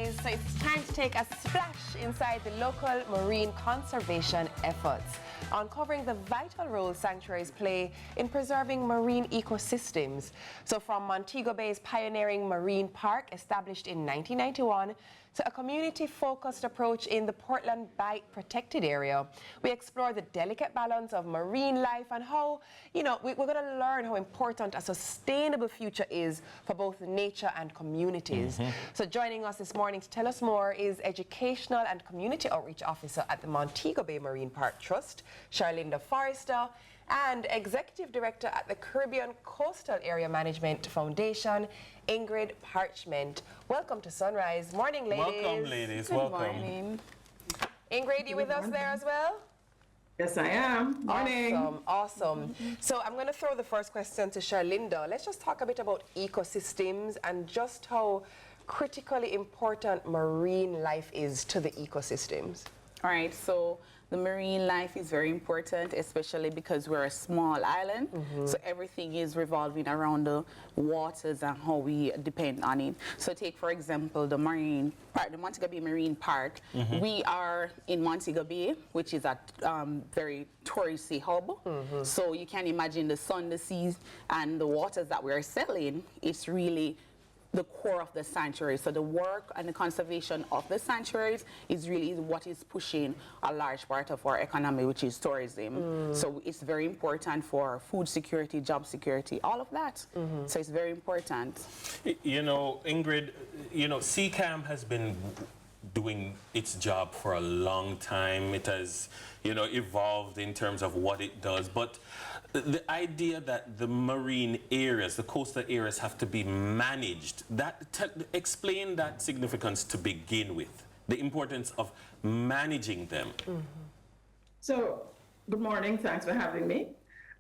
Sunrise. So it's time to take a splash inside the local marine conservation efforts, uncovering the vital role sanctuaries play in preserving marine ecosystems. So from Montego Bay's pioneering marine park, established in 1991, to a community-focused approach in the Portland Bight protected area, we explore the delicate balance of marine life and how, we're going to learn how important a sustainable future is for both nature and communities. So joining us this morning to tell us more is Educational and Community Outreach Officer at the Montego Bay Marine Park Trust, Sharlinda Forrester, and Executive Director at the Caribbean Coastal Area Management Foundation, Ingrid Parchment. Welcome to Sunrise. Morning, ladies. Welcome, ladies. Good Welcome. morning. Ingrid, you with us there as well? Yes, I am. Morning. Awesome, awesome. So I'm going to throw the first question to Sharlinda. Let's just talk a bit about ecosystems and just how critically important marine life is to the ecosystems. All right, so the marine life is very important, especially because we're a small island. So everything is revolving around the waters and how we depend on it. So take, for example, the marine park, the Montego Bay Marine Park. We are in Montego Bay, which is a very touristy hub. So you can imagine the sun, the seas, and the waters that we're selling. It's really the core of the sanctuary. So the work and the conservation of the sanctuaries is really what is pushing a large part of our economy, which is tourism. So it's very important for food security, job security, all of that. So it's very important. You know, Ingrid, CCAM has been doing its job for a long time. It has, evolved in terms of what it does. But the idea that the marine areas, the coastal areas, have to be managed, explain that significance to begin with, the importance of managing them. So, good morning. Thanks for having me.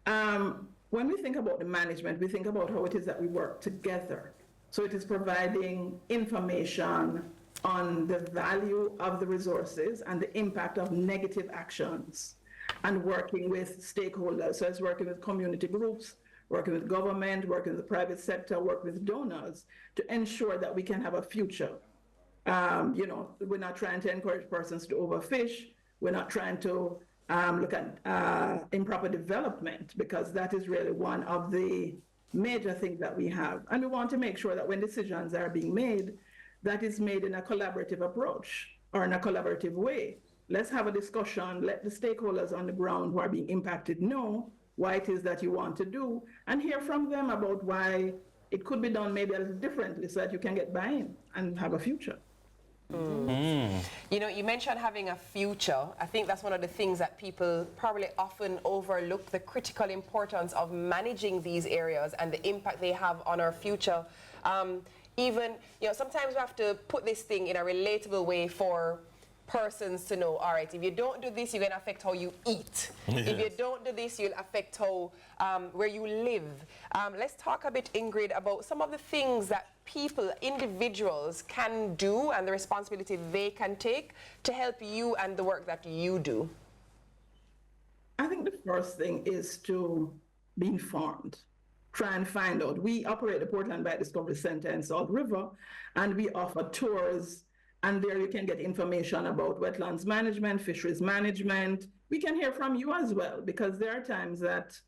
When we think about the management, we think about how it is that we work together. So it is providing information on the value of the resources and the impact of negative actions, and working with stakeholders. So it's working with community groups, working with government, working with the private sector, working with donors to ensure that we can have a future. We're not trying to encourage persons to overfish. We're not trying to look at improper development, because that is really one of the major things that we have. And we want to make sure that when decisions are being made, that is made in a collaborative approach or in a collaborative way. Let's have a discussion, let the stakeholders on the ground who are being impacted know why it is that you want to do, and hear from them about why it could be done maybe a little differently so that you can get buy-in and have a future. You mentioned having a future. I think that's one of the things that people probably often overlook, the critical importance of managing these areas and the impact they have on our future. Sometimes we have to put this thing in a relatable way for persons to know, all right, if you don't do this, you're going to affect how you eat. Yes. If you don't do this, you'll affect how, where you live. Let's talk a bit, Ingrid, about some of the things that people, individuals can do and the responsibility they can take to help you and the work that you do. I think the first thing is to be informed. Try and find out. We operate the Portland Bight Discovery Center in Salt River, and we offer tours. And there you can get information about wetlands management, fisheries management. We can hear from you as well, because there are times that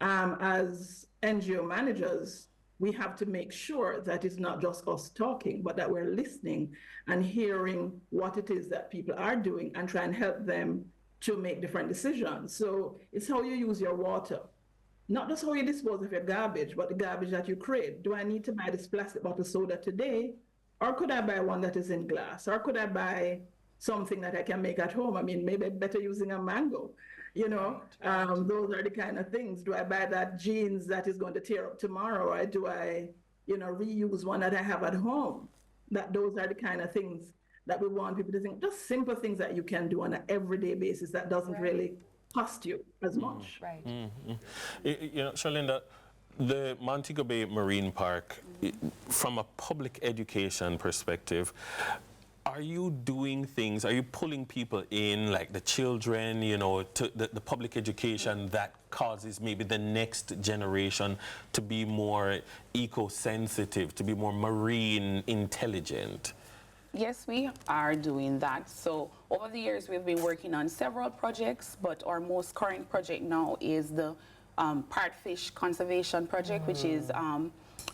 as NGO managers, we have to make sure that it's not just us talking, but that we're listening and hearing what it is that people are doing and try and help them to make different decisions. So it's how you use your water. Not just how you dispose of your garbage, but the garbage that you create. Do I need to buy this plastic bottle soda today? Or could I buy one that is in glass? Or could I buy something that I can make at home? I mean, maybe better using a mango. Those are the kind of things. Do I buy that jeans that is going to tear up tomorrow? Or do I, reuse one that I have at home? Those are the kind of things that we want people to think. Just simple things that you can do on an everyday basis that doesn't really cost you as much. Right. Sharlinda, the Montego Bay Marine Park, from a public education perspective, are you doing things, are you pulling people in, like the children, to the public education that causes maybe the next generation to be more eco-sensitive, to be more marine intelligent? Yes, we are doing that. So over the years, we've been working on several projects, but our most current project now is the Parrotfish Conservation Project, which is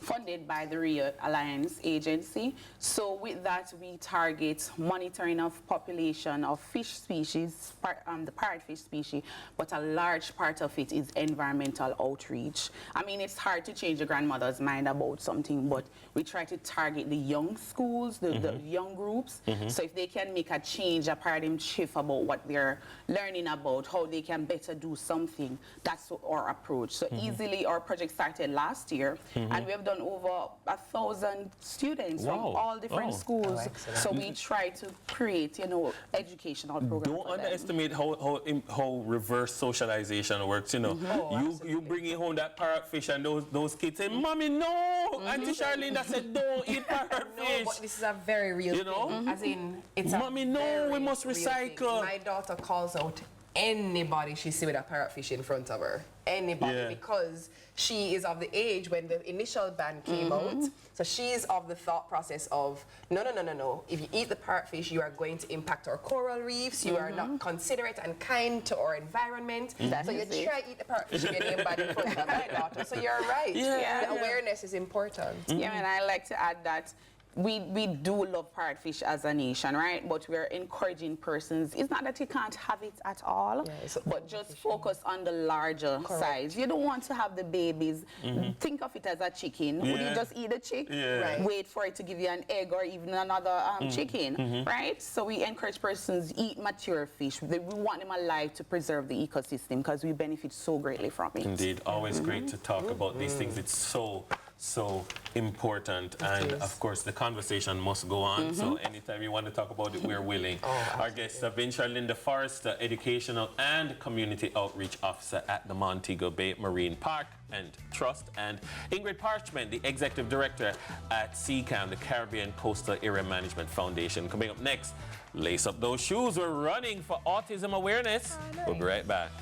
funded by the Rio Alliance Agency. So with that, we target monitoring of population of fish species, the parrotfish species, but a large part of it is environmental outreach. I mean, it's hard to change a grandmother's mind about something, but we try to target the young schools, the young groups. So if they can make a change, a paradigm shift about what they're learning about, how they can better do something, that's our approach. So easily, our project started last year, and we have done over 1,000 students from all different schools. So we try to create, you know, educational programs. Don't underestimate how reverse socialization works. You know, you bring in home that parrotfish, and those kids say, "Mommy, no!" Auntie Sharlinda said, "Don't eat parrotfish." No, but this is a very real thing. As in, it's Mommy, a no, very we must real recycle. thing. My daughter calls out anybody she see with a parrotfish in front of her. Anybody, because she is of the age when the initial ban came out. So she's of the thought process of, no. If you eat the parrotfish, you are going to impact our coral reefs. You are not considerate and kind to our environment. So you try eat the parrotfish and get bad in front of my daughter. So you're right. The awareness is important. Yeah, and I like to add that we do love parrotfish as a nation, right? But we're encouraging persons. It's not that you can't have it at all, but just focus on the larger size. You don't want to have the babies. Think of it as a chicken. Would you just eat a chick? Wait for it to give you an egg or even another chicken, right? So we encourage persons eat mature fish. We want them alive to preserve the ecosystem because we benefit so greatly from it. Indeed, always great to talk about these things. It's so important, and of course the conversation must go on, so anytime you want to talk about it, we're willing. Our guests have been Sharlinda Forrester, Educational and Community Outreach Officer at the Montego Bay Marine Park and Trust, and Ingrid Parchment, the Executive Director at CCAM, the Caribbean Coastal Area Management Foundation. Coming up next, lace up those shoes. We're running for autism awareness. We'll be right back.